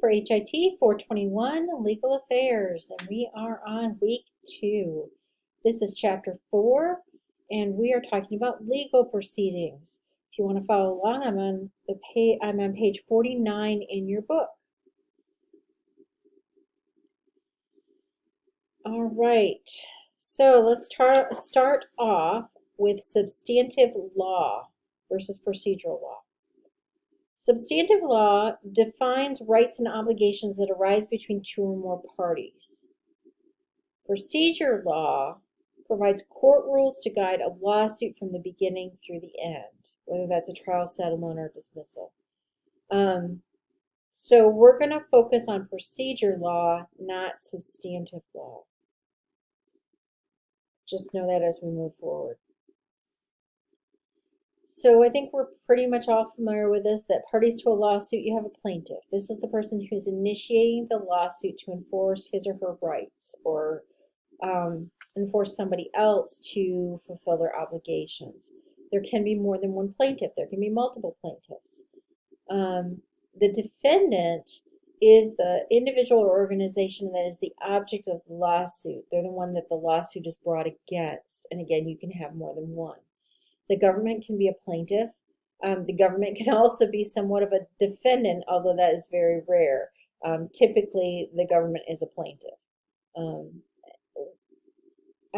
for HIT 421 Legal Affairs, and we are on week 2. This is chapter 4, and we are talking about legal proceedings. If you want to follow along, I'm on page 49 in your book. All right, so let's start off with substantive law versus procedural law. Substantive law defines rights and obligations that arise between two or more parties. Procedure law provides court rules to guide a lawsuit from the beginning through the end, whether that's a trial, settlement, or dismissal. So we're going to focus on procedure law, not substantive law. Just know that as we move forward. So I think we're pretty much all familiar with this, that parties to a lawsuit, you have a plaintiff. This is the person who's initiating the lawsuit to enforce his or her rights or enforce somebody else to fulfill their obligations. There can be more than one plaintiff. There can be multiple plaintiffs. The defendant is the individual or organization that is the object of the lawsuit. They're the one that the lawsuit is brought against. And again, you can have more than one. The government can be a plaintiff. The government can also be somewhat of a defendant, although that is very rare. Typically, the government is a plaintiff. I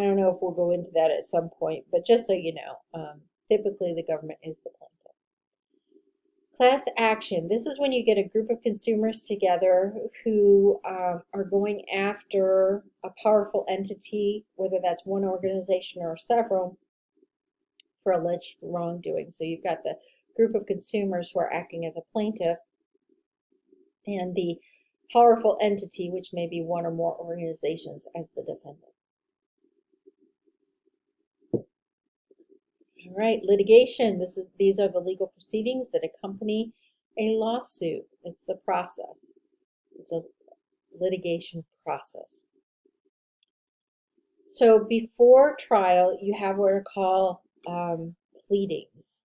don't know if we'll go into that at some point, but just so you know, typically the government is the plaintiff. Class action. This is when you get a group of consumers together who are going after a powerful entity, whether that's one organization or several, for alleged wrongdoing. So you've got the group of consumers who are acting as a plaintiff and the powerful entity, which may be one or more organizations, as the defendant. All right, litigation. These are the legal proceedings that accompany a lawsuit. It's the process. It's a litigation process. So before trial, you have what are called pleadings.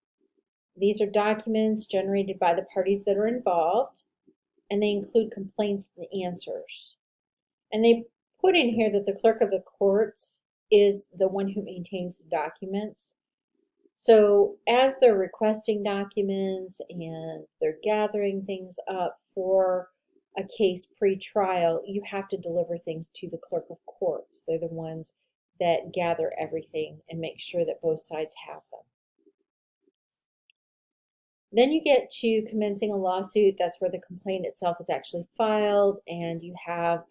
These are documents generated by the parties that are involved, and they include complaints and answers. And they put in here that the clerk of the courts is the one who maintains the documents. So as they're requesting documents and they're gathering things up for a case pre-trial, you have to deliver things to the clerk of courts. They're the ones that gather everything and make sure that both sides have them. Then you get to commencing a lawsuit. That's where the complaint itself is actually filed, and you have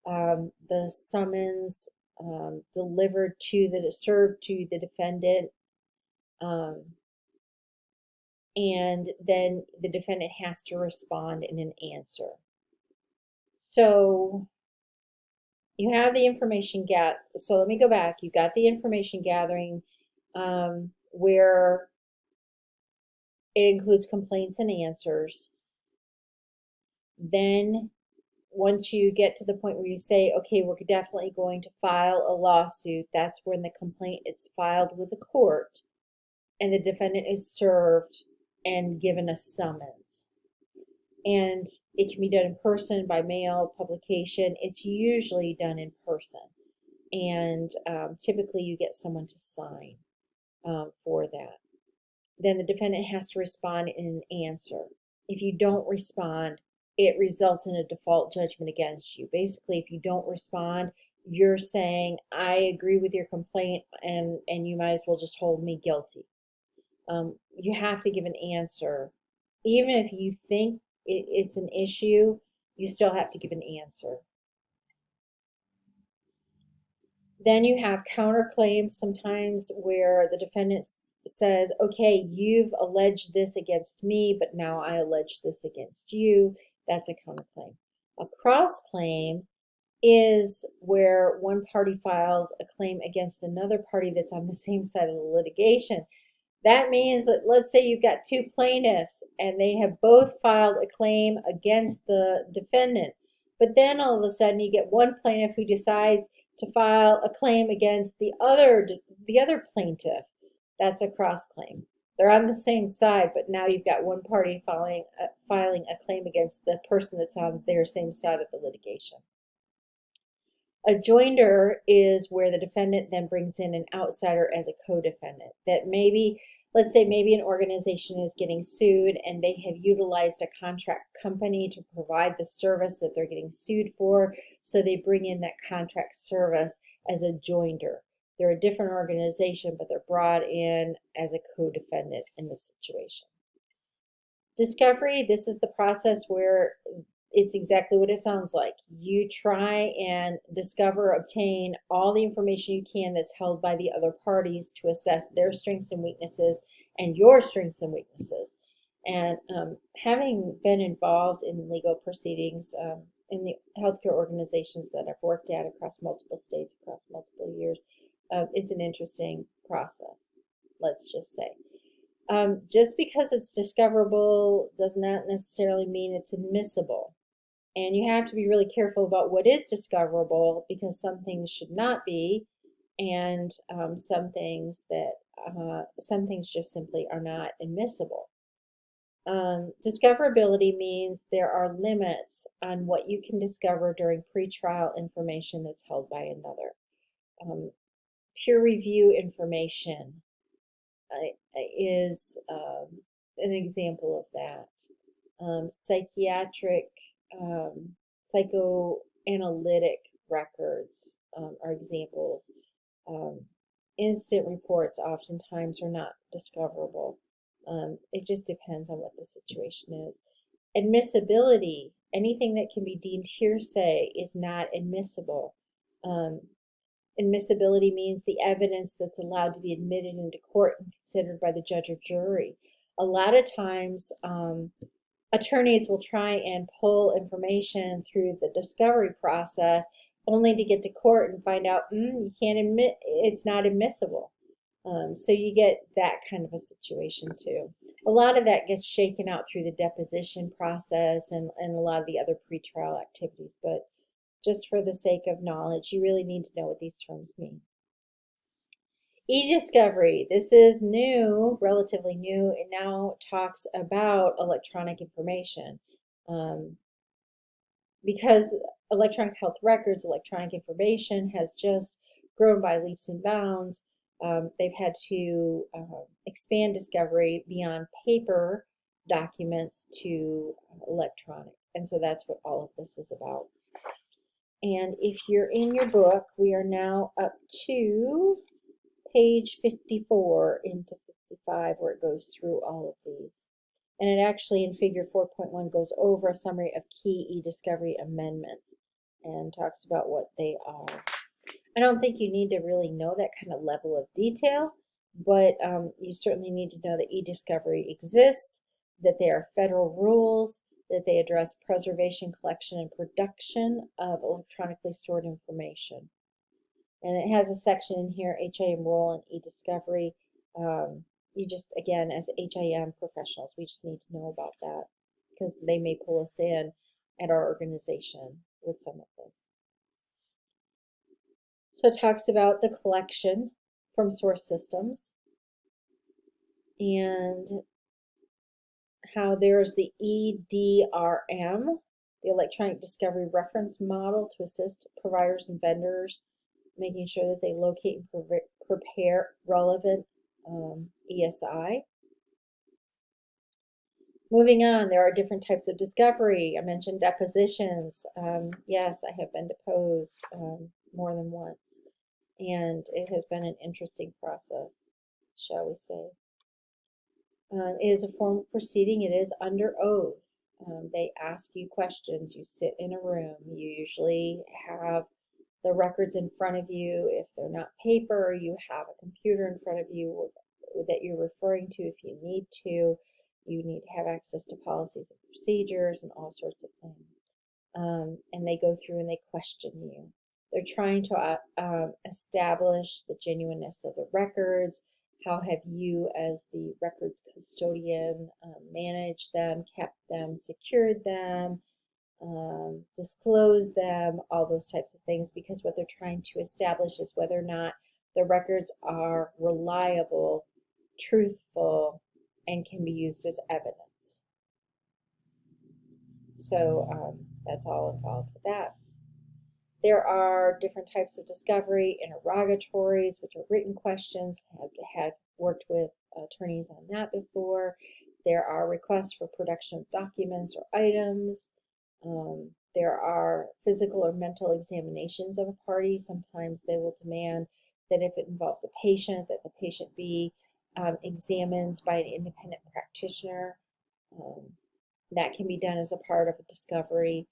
the summons delivered served to the defendant. And then the defendant has to respond in an answer. So you have the information so let me go back. You got the information gathering where it includes complaints and answers. Then once you get to the point where you say, okay, we're definitely going to file a lawsuit, that's when the complaint is filed with the court and the defendant is served and given a summons. And it can be done in person, by mail, publication. It's usually done in person. And typically you get someone to sign for that. Then the defendant has to respond in an answer. If you don't respond, it results in a default judgment against you. Basically, if you don't respond, you're saying, I agree with your complaint, and you might as well just hold me guilty. You have to give an answer. Even if you think it's an issue, you still have to give an answer. Then you have counterclaims sometimes where the defendant says, okay, you've alleged this against me, but now I allege this against you. That's a counterclaim. A cross-claim is where one party files a claim against another party that's on the same side of the litigation. That means that, let's say you've got two plaintiffs and they have both filed a claim against the defendant, but then all of a sudden you get one plaintiff who decides to file a claim against the other plaintiff. That's a cross claim. They're on the same side, but now you've got one party filing a claim against the person that's on their same side of the litigation. A joinder is where the defendant then brings in an outsider as a co-defendant. That maybe, let's say maybe an organization is getting sued and they have utilized a contract company to provide the service that they're getting sued for, so they bring in that contract service as a joinder. They're a different organization, but they're brought in as a co-defendant in this situation. Discovery, this is the process where it's exactly what it sounds like. You try and discover, obtain all the information you can that's held by the other parties to assess their strengths and weaknesses and your strengths and weaknesses. And having been involved in legal proceedings in the healthcare organizations that I've worked at across multiple states, across multiple years, it's an interesting process, let's just say. Just because it's discoverable does not necessarily mean it's admissible. And you have to be really careful about what is discoverable, because some things should not be, and some things just simply are not admissible. Discoverability means there are limits on what you can discover during pretrial information that's held by another. Peer review information is an example of that. Psychiatric, psychoanalytic records are examples. Incident reports oftentimes are not discoverable. It just depends on what the situation is. Admissibility, anything that can be deemed hearsay is not admissible. Admissibility means the evidence that's allowed to be admitted into court and considered by the judge or jury. A lot of times, attorneys will try and pull information through the discovery process only to get to court and find out you can't admit, it's not admissible. So you get that kind of a situation too. A lot of that gets shaken out through the deposition process and a lot of the other pretrial activities, but just for the sake of knowledge, you really need to know what these terms mean. E-discovery, this is new, relatively new. It now talks about electronic information. Because electronic health records, electronic information has just grown by leaps and bounds, they've had to expand discovery beyond paper documents to electronic. And so that's what all of this is about. And if you're in your book, we are now up to page 54 into 55, where it goes through all of these. And it actually, in figure 4.1, goes over a summary of key e-discovery amendments and talks about what they are. I don't think you need to really know that kind of level of detail, but you certainly need to know that e-discovery exists, that they are federal rules, that they address preservation, collection, and production of electronically stored information. And it has a section in here, HIM role in e-discovery. You just, again, as HIM professionals, we just need to know about that because they may pull us in at our organization with some of this. So it talks about the collection from source systems and how there's the EDRM, the Electronic Discovery Reference Model, to assist providers and vendors, making sure that they locate and prepare relevant ESI. Moving on, there are different types of discovery. I mentioned depositions. Yes, I have been deposed more than once, and it has been an interesting process, shall we say. It is a formal proceeding. It is under oath. They ask you questions. You sit in a room. You usually have the records in front of you. If they're not paper, you have a computer in front of you that you're referring to if you need to. You need to have access to policies and procedures and all sorts of things. And they go through and they question you. They're trying to establish the genuineness of the records. How have you, as the records custodian, managed them, kept them, secured them, disclosed them, all those types of things, because what they're trying to establish is whether or not the records are reliable, truthful, and can be used as evidence. So that's all involved with that. There are different types of discovery, interrogatories, which are written questions. I've had worked with attorneys on that before. There are requests for production of documents or items. There are physical or mental examinations of a party. Sometimes they will demand that if it involves a patient, that the patient be examined by an independent practitioner. That can be done as a part of a discovery.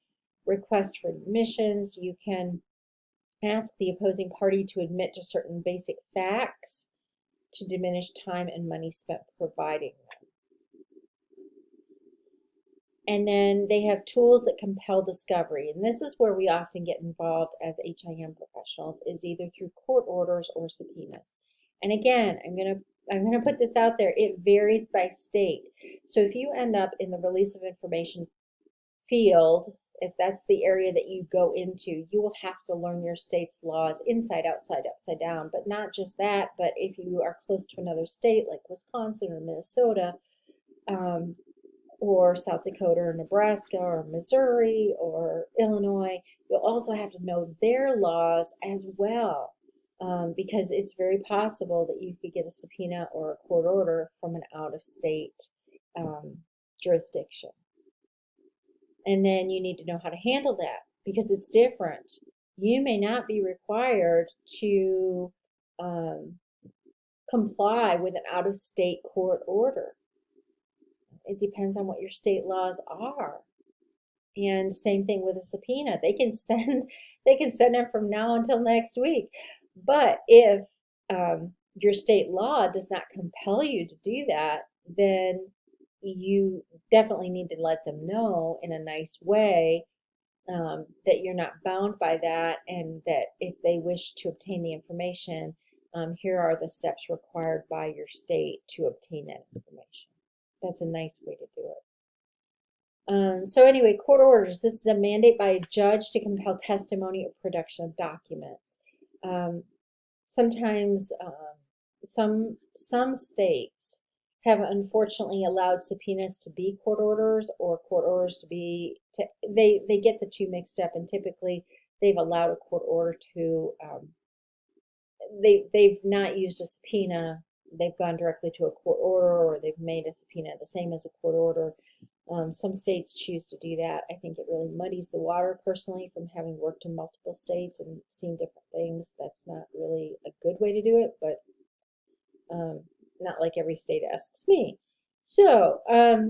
Request for admissions, you can ask the opposing party to admit to certain basic facts to diminish time and money spent providing them. And then they have tools that compel discovery. And this is where we often get involved as HIM professionals, is either through court orders or subpoenas. And again, I'm gonna put this out there. It varies by state. So if you end up in the release of information field, if that's the area that you go into, you will have to learn your state's laws inside, outside, upside down. But not just that, but if you are close to another state like Wisconsin or Minnesota, or South Dakota or Nebraska or Missouri or Illinois, you'll also have to know their laws as well, because it's very possible that you could get a subpoena or a court order from an out-of-state jurisdiction. And then you need to know how to handle that because it's different. You may not be required to comply with an out-of-state court order. It depends on what your state laws are. And same thing with a subpoena. They can send them from now until next week. But if your state law does not compel you to do that, then you definitely need to let them know in a nice way that you're not bound by that, and that if they wish to obtain the information, here are the steps required by your state to obtain that information. That's a nice way to do it. So anyway, court orders. This is a mandate by a judge to compel testimony or production of documents. Sometimes some states have unfortunately allowed subpoenas to be court orders, or court orders to be, they get the two mixed up, and typically they've allowed a court order to, they've not used a subpoena, they've gone directly to a court order, or they've made a subpoena the same as a court order. Some states choose to do that. I think it really muddies the water personally, from having worked in multiple states and seen different things. That's not really a good way to do it, but not like every state asks me. So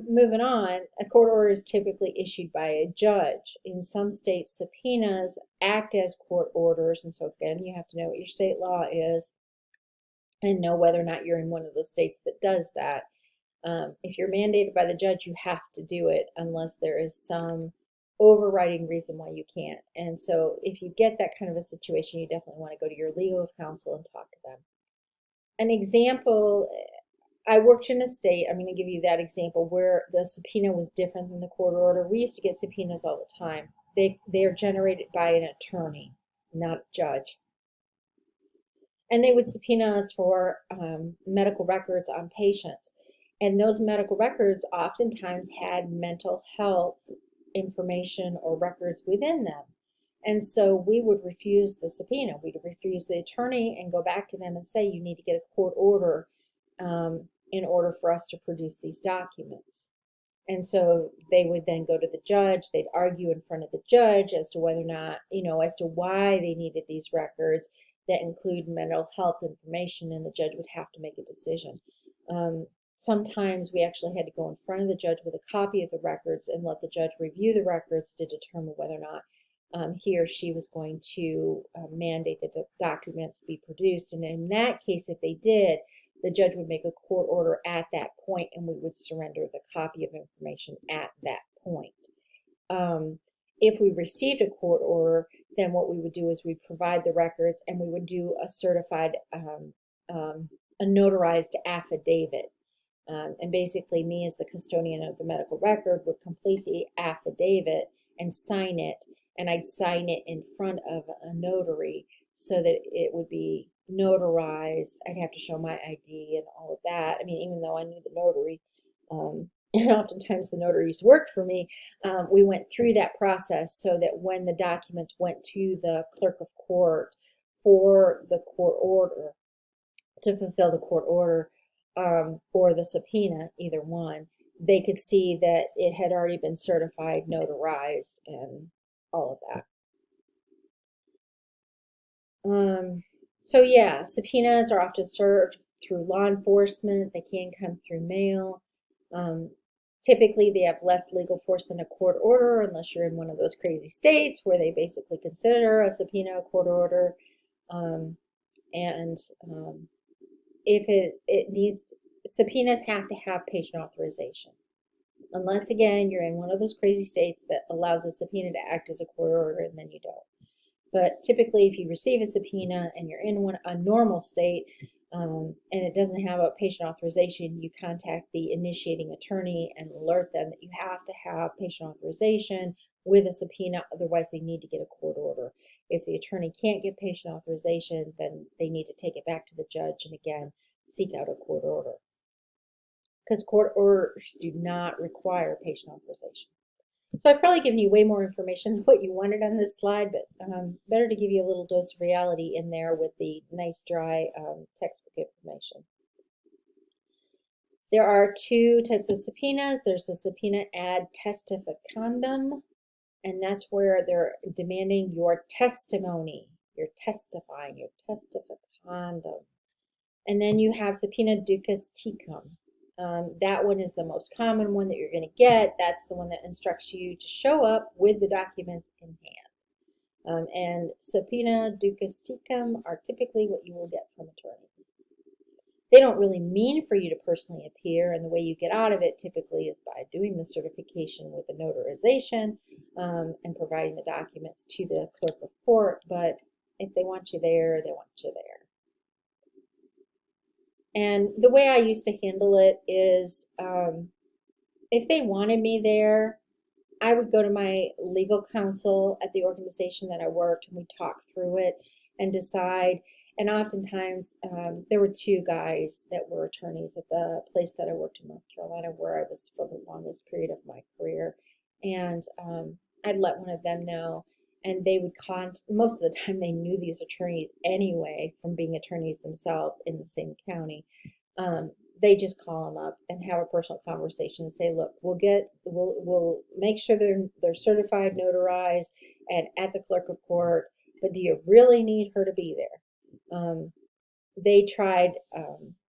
moving on, a court order is typically issued by a judge. In some states, subpoenas act as court orders, and so again, you have to know what your state law is and know whether or not you're in one of those states that does that. If you're mandated by the judge, you have to do it unless there is some overriding reason why you can't. And so if you get that kind of a situation, you definitely want to go to your legal counsel and talk to them. An example, I worked in a state, I'm going to give you that example, where the subpoena was different than the court order. We used to get subpoenas all the time. They are generated by an attorney, not a judge. And they would subpoena us for medical records on patients. And those medical records oftentimes had mental health information or records within them. And so we would refuse the subpoena. We'd refuse the attorney and go back to them and say, you need to get a court order in order for us to produce these documents. And so they would then go to the judge. They'd argue in front of the judge as to whether or not, as to why they needed these records that include mental health information, and the judge would have to make a decision. Sometimes we actually had to go in front of the judge with a copy of the records and let the judge review the records to determine whether or not he or she was going to mandate that the documents be produced. And in that case, if they did, the judge would make a court order at that point, and we would surrender the copy of information at that point. If we received a court order, then what we would do is we'd provide the records, and we would do a certified, a notarized affidavit. And basically, me as the custodian of the medical record would complete the affidavit and sign it, and I'd sign it in front of a notary so that it would be notarized. I'd have to show my ID and all of that. I mean, even though I knew the notary, and oftentimes the notaries worked for me, we went through that process so that when the documents went to the clerk of court for the court order, to fulfill the court order, or the subpoena, either one, they could see that it had already been certified, notarized, and all of that. So yeah, subpoenas are often served through law enforcement. They can come through mail. Typically, they have less legal force than a court order, unless you're in one of those crazy states where they basically consider a subpoena a court order. And if it needs, subpoenas have to have patient authorization. Unless, again, you're in one of those crazy states that allows a subpoena to act as a court order, and then you don't. But typically, if you receive a subpoena and you're in a normal state, and it doesn't have a patient authorization, you contact the initiating attorney and alert them that you have to have patient authorization with a subpoena, otherwise they need to get a court order. If the attorney can't get patient authorization, then they need to take it back to the judge and again seek out a court order. Because court orders do not require patient authorization. So I've probably given you way more information than what you wanted on this slide, but better to give you a little dose of reality in there with the nice dry textbook information. There are two types of subpoenas. There's a subpoena ad testificandum, and that's where they're demanding your testimony. You're testifying, your testificandum. And then you have subpoena ducis tecum. That one is the most common one that you're going to get. That's the one that instructs you to show up with the documents in hand. And subpoena ducis tecum are typically what you will get from attorneys. They don't really mean for you to personally appear, and the way you get out of it typically is by doing the certification with the notarization and providing the documents to the clerk of court. But if they want you there, they want you there. And the way I used to handle it is if they wanted me there, I would go to my legal counsel at the organization that I worked, and we'd talk through it and decide. And oftentimes, there were two guys that were attorneys at the place that I worked in North Carolina, where I was for the longest period of my career. And I'd let one of them know, and they would most of the time they knew these attorneys anyway from being attorneys themselves in the same county. They just call them up and have a personal conversation and say, look, we'll make sure they're certified, notarized, and at the clerk of court, but do you really need her to be there? They tried,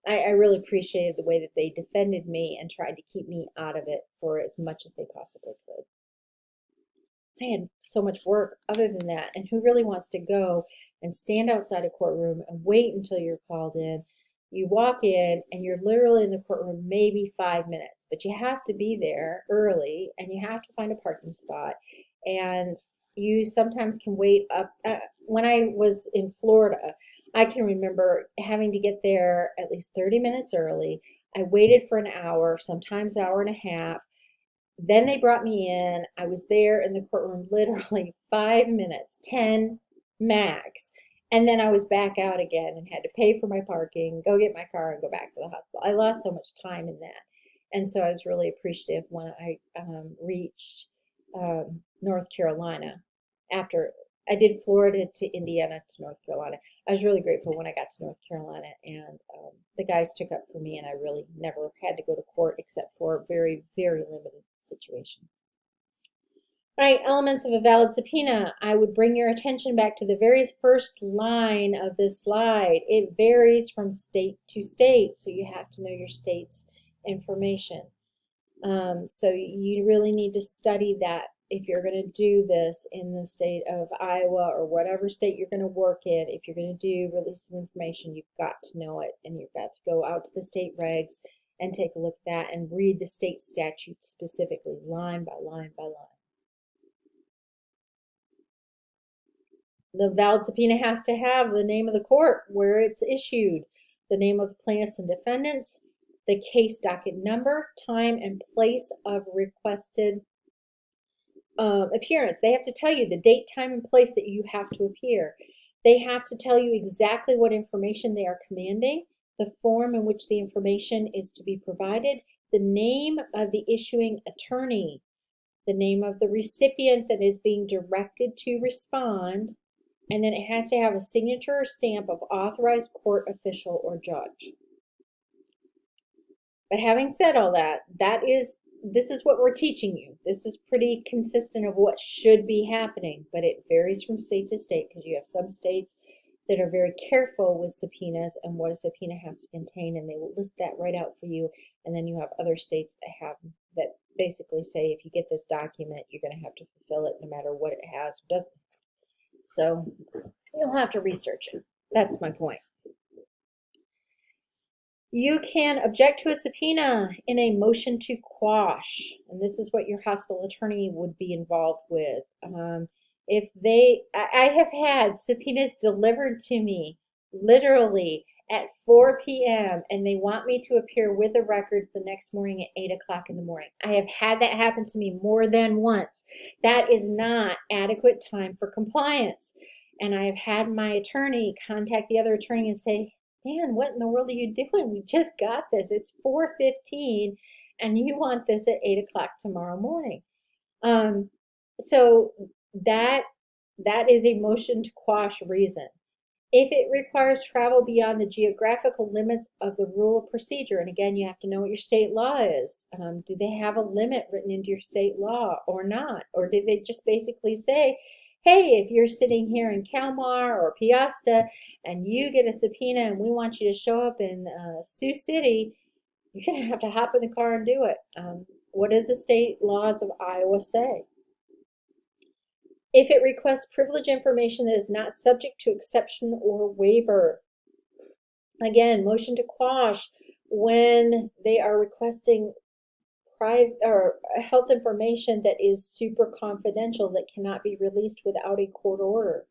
I really appreciated the way that they defended me and tried to keep me out of it for as much as they possibly could. I had so much work other than that, and who really wants to go and stand outside a courtroom and wait until you're called in? You walk in and you're literally in the courtroom maybe 5 minutes, but you have to be there early and you have to find a parking spot, and you sometimes can wait up. When I was in Florida, I can remember having to get there at least 30 minutes early. I waited for an hour, sometimes an hour and a half. Then they brought me in. I was there in the courtroom literally 5 minutes, 10 max. And then I was back out again and had to pay for my parking, go get my car, and go back to the hospital. I lost so much time in that. And so I was really appreciative when I reached North Carolina. After I did Florida to Indiana to North Carolina, I was really grateful when I got to North Carolina, and the guys took up for me, and I really never had to go to court except for very, very limited situations. All right, elements of a valid subpoena. I would bring your attention back to the very first line of this slide. It varies from state to state, so you have to know your state's information. So you really need to study that if you're going to do this in the state of Iowa or whatever state you're going to work in. If you're going to do release of information, you've got to know it, and you've got to go out to the state regs and take a look at that and read the state statute specifically, line by line by line. The valid subpoena has to have the name of the court where it's issued, the name of the plaintiffs and defendants, the case docket number, time and place of requested appearance. They have to tell you the date, time, and place that you have to appear. They have to tell you exactly what information they are commanding, the form in which the information is to be provided, the name of the issuing attorney, the name of the recipient that is being directed to respond, and then it has to have a signature or stamp of authorized court official or judge. But having said all that, this is what we're teaching you. This is pretty consistent of what should be happening, but it varies from state to state because you have some states that are very careful with subpoenas and what a subpoena has to contain, and they will list that right out for you. And then you have other states that basically say if you get this document, you're going to have to fulfill it no matter what it has or doesn't. So you'll have to research it. That's my point. You can object to a subpoena in a motion to quash, and this is what your hospital attorney would be involved with. I have had subpoenas delivered to me literally at 4 p.m. and they want me to appear with the records the next morning at 8 o'clock in the morning. I have had that happen to me more than once. That is not adequate time for compliance. And I've had my attorney contact the other attorney and say, man, what in the world are you doing? We just got this. It's 4:15 and you want this at 8 o'clock tomorrow morning. So that is a motion to quash reason. If it requires travel beyond the geographical limits of the rule of procedure, and again, you have to know what your state law is. Do they have a limit written into your state law or not? Or did they just basically say, hey, if you're sitting here in Kalmar or Piasta and you get a subpoena and we want you to show up in Sioux City, you're going to have to hop in the car and do it. What do the state laws of Iowa say? If it requests privileged information that is not subject to exception or waiver. Again, motion to quash when they are requesting private or health information that is super confidential that cannot be released without a court order.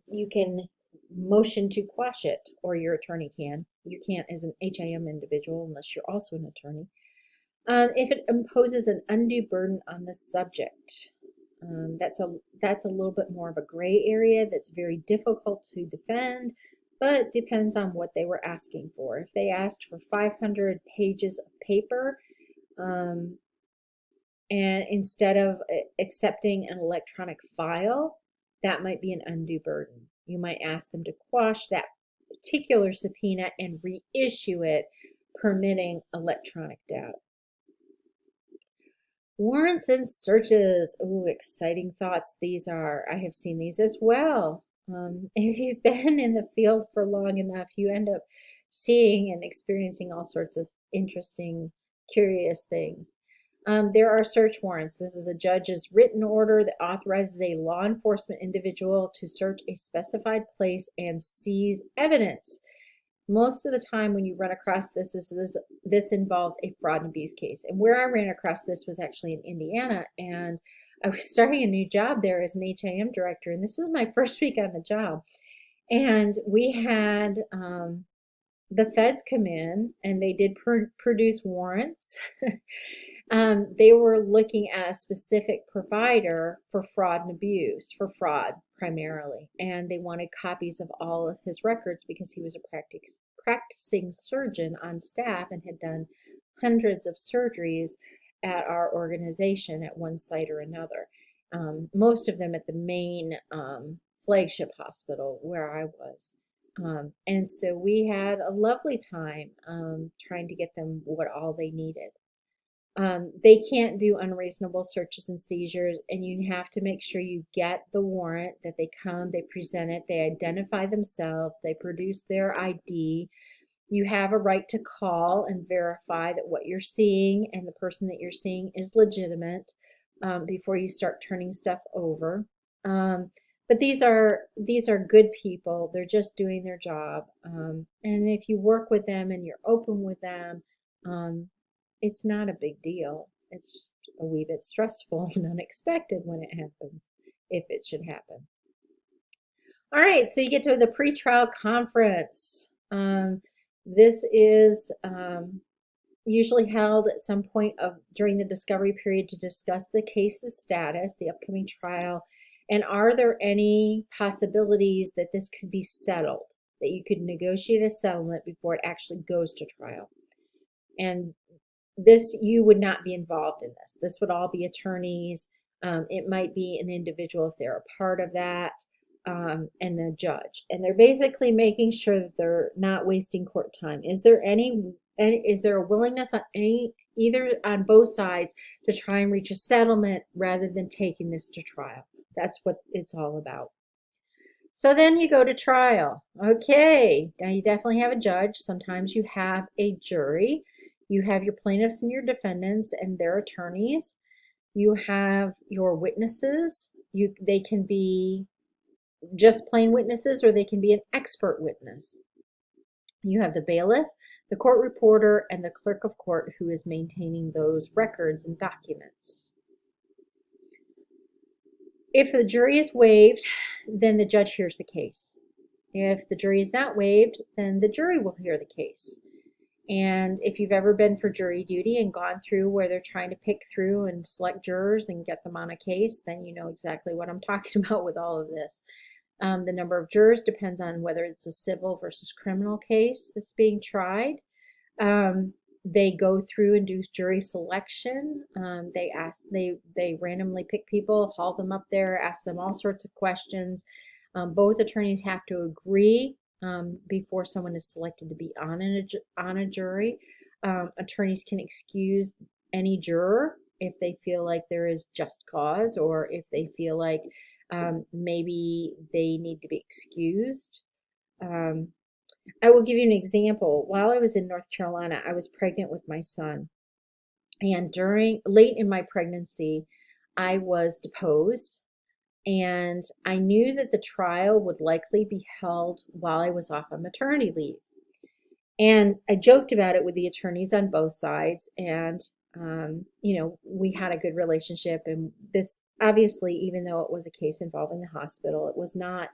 You can motion to quash it, or your attorney can. You can't as an HIM individual unless you're also an attorney. If it imposes an undue burden on the subject. That's a little bit more of a gray area that's very difficult to defend, but depends on what they were asking for. If they asked for 500 pages of paper, and instead of accepting an electronic file, that might be an undue burden. You might ask them to quash that particular subpoena and reissue it, permitting electronic data. Warrants and searches. Ooh, exciting thoughts these are. I have seen these as well. If you've been in the field for long enough, you end up seeing and experiencing all sorts of interesting, curious things. There are search warrants. This is a judge's written order that authorizes a law enforcement individual to search a specified place and seize evidence. Most of the time when you run across this involves a fraud and abuse case. And where I ran across this was actually in Indiana, and I was starting a new job there as an HIM director, and this was my first week on the job. And we had the feds come in, and they did produce warrants. They were looking at a specific provider for fraud and abuse, for fraud primarily, and they wanted copies of all of his records because he was a practicing surgeon on staff and had done hundreds of surgeries at our organization at one site or another. Most of them at the main flagship hospital where I was. And so we had a lovely time trying to get them what all they needed. They can't do unreasonable searches and seizures, and you have to make sure you get the warrant, that they come, they present it, they identify themselves, they produce their ID. You have a right to call and verify that what you're seeing and the person that you're seeing is legitimate before you start turning stuff over. But these are good people. They're just doing their job. And if you work with them and you're open with them, it's not a big deal. It's just a wee bit stressful and unexpected when it happens, if it should happen. All right, so you get to the pretrial conference. This is usually held at some point during the discovery period to discuss the case's status, the upcoming trial, and are there any possibilities that this could be settled, that you could negotiate a settlement before it actually goes to trial. And this, you would not be involved in this. This would all be attorneys. It might be an individual if they're a part of that, and the judge. And they're basically making sure that they're not wasting court time. Is there is there a willingness on either on both sides to try and reach a settlement rather than taking this to trial? That's what it's all about. So then you go to trial. Okay, now you definitely have a judge. Sometimes you have a jury. You have your plaintiffs and your defendants and their attorneys. You have your witnesses. They can be just plain witnesses or they can be an expert witness. You have the bailiff, the court reporter, and the clerk of court who is maintaining those records and documents. If the jury is waived, then the judge hears the case. If the jury is not waived, then the jury will hear the case. And if you've ever been for jury duty and gone through where they're trying to pick through and select jurors and get them on a case, then you know exactly what I'm talking about with all of this. The number of jurors depends on whether it's a civil versus criminal case that's being tried. They go through and do jury selection. They randomly pick people, haul them up there, ask them all sorts of questions. Both attorneys have to agree before someone is selected to be on a jury. Attorneys can excuse any juror if they feel like there is just cause, or if they feel like maybe they need to be excused. I will give you an example. While I was in North Carolina, I was pregnant with my son. And late in my pregnancy, I was deposed. And I knew that the trial would likely be held while I was off on maternity leave. And I joked about it with the attorneys on both sides. And, we had a good relationship. And this, obviously, even though it was a case involving the hospital, it was not,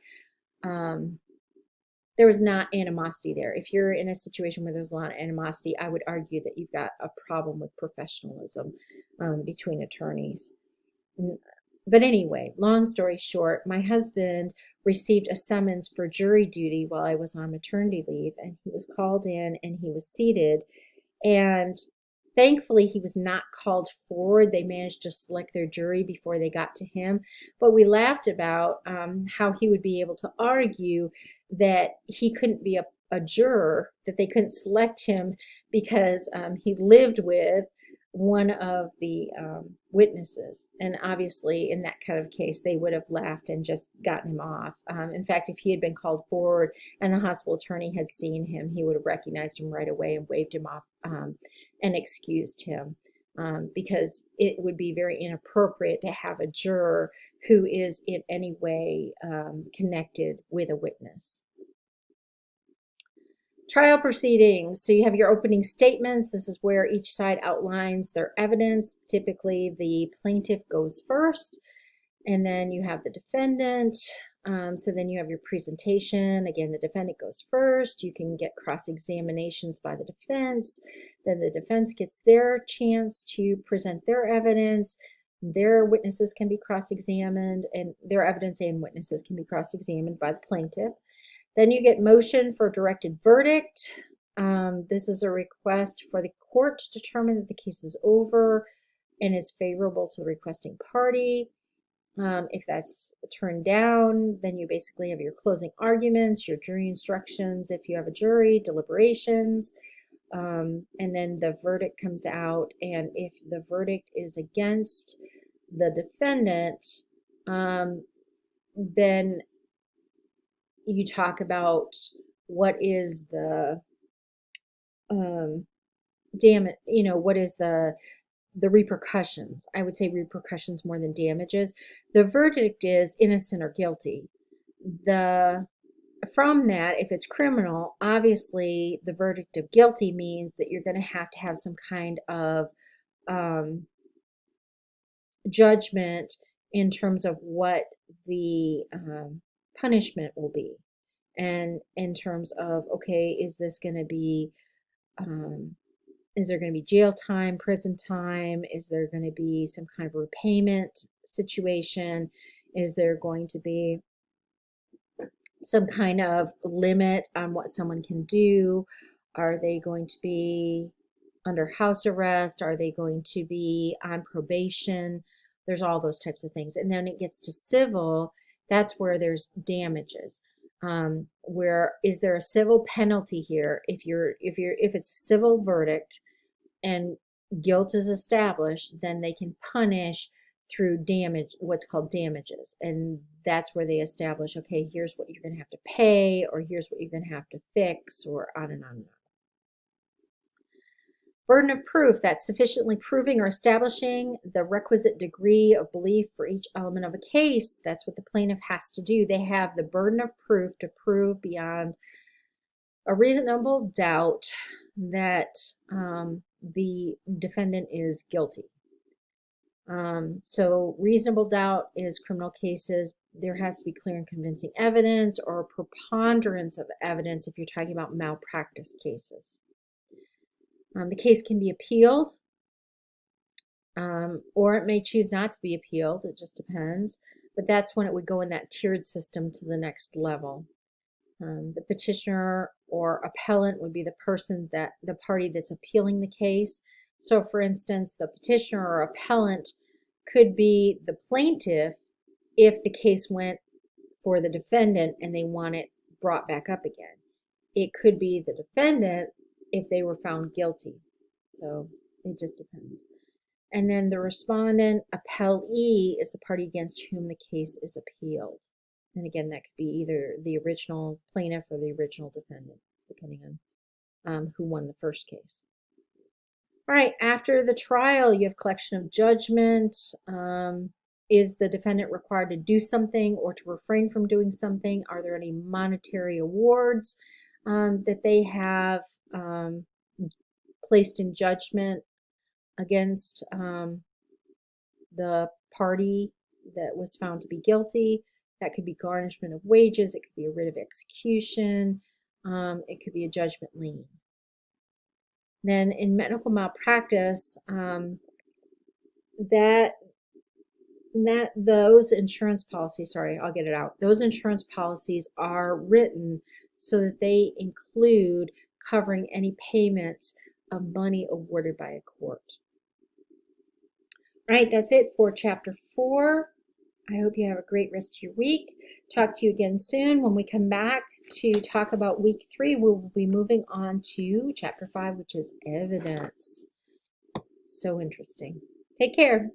there was not animosity there. If you're in a situation where there's a lot of animosity, I would argue that you've got a problem with professionalism between attorneys. But anyway, long story short, my husband received a summons for jury duty while I was on maternity leave, and he was called in and he was seated. And thankfully, he was not called forward. They managed to select their jury before they got to him. But we laughed about how he would be able to argue that he couldn't be a juror, that they couldn't select him because he lived with one of the witnesses. And obviously, in that kind of case, they would have laughed and just gotten him off. In fact, if he had been called forward and the hospital attorney had seen him, he would have recognized him right away and waved him off and excused him. Because it would be very inappropriate to have a juror who is in any way connected with a witness. Trial proceedings. So you have your opening statements. This is where each side outlines their evidence. Typically, the plaintiff goes first, and then you have the defendant. So then you have your presentation. Again, the defendant goes first. You can get cross-examinations by the defense. Then the defense gets their chance to present their evidence. Their witnesses can be cross-examined, and their evidence and witnesses can be cross-examined by the plaintiff. Then you get motion for directed verdict. This is a request for the court to determine that the case is over and is favorable to the requesting party. If that's turned down, then you basically have your closing arguments, your jury instructions, if you have a jury, deliberations, and then the verdict comes out. And if the verdict is against the defendant, then you talk about what is the damage, what is the repercussions. I would say repercussions more than damages. The verdict is innocent or guilty. From that, if it's criminal, obviously the verdict of guilty means that you're going to have some kind of judgment in terms of what the punishment will be. And in terms of, okay, is this going to be, is there going to be jail time, prison time? Is there going to be some kind of repayment situation? Is there going to be some kind of limit on what someone can do? Are they going to be under house arrest? Are they going to be on probation? There's all those types of things. And then it gets to civil, that's where there's damages. Where is there a civil penalty here? If it's a civil verdict and guilt is established, then they can punish through damage, what's called damages. And that's where they establish, okay, here's what you're going to have to pay, or here's what you're going to have to fix, or on and on and on. Burden of proof, that's sufficiently proving or establishing the requisite degree of belief for each element of a case. That's what the plaintiff has to do. They have the burden of proof to prove beyond a reasonable doubt that the defendant is guilty. So reasonable doubt is criminal cases. There has to be clear and convincing evidence or preponderance of evidence if you're talking about malpractice cases. The case can be appealed, or it may choose not to be appealed. It just depends. But that's when it would go in that tiered system to the next level. The petitioner or appellant would be the party that's appealing the case. So for instance, the petitioner or appellant could be the plaintiff if the case went for the defendant and they want it brought back up again. It could be the defendant if they were found guilty. So it just depends. And then the respondent, appellee, is the party against whom the case is appealed. And again, that could be either the original plaintiff or the original defendant, depending on who won the first case. All right, after the trial, you have collection of judgment. Is the defendant required to do something or to refrain from doing something? Are there any monetary awards that they have placed in judgment against the party that was found to be guilty? That could be garnishment of wages. It could be a writ of execution. It could be a judgment lien. Then in medical malpractice, those insurance policies, I'll get it out. Those insurance policies are written so that they include covering any payments of money awarded by a court. All right, that's it for chapter 4. I hope you have a great rest of your week. Talk to you again soon. When we come back to talk about week 3, we'll be moving on to chapter 5, which is evidence. So interesting. Take care.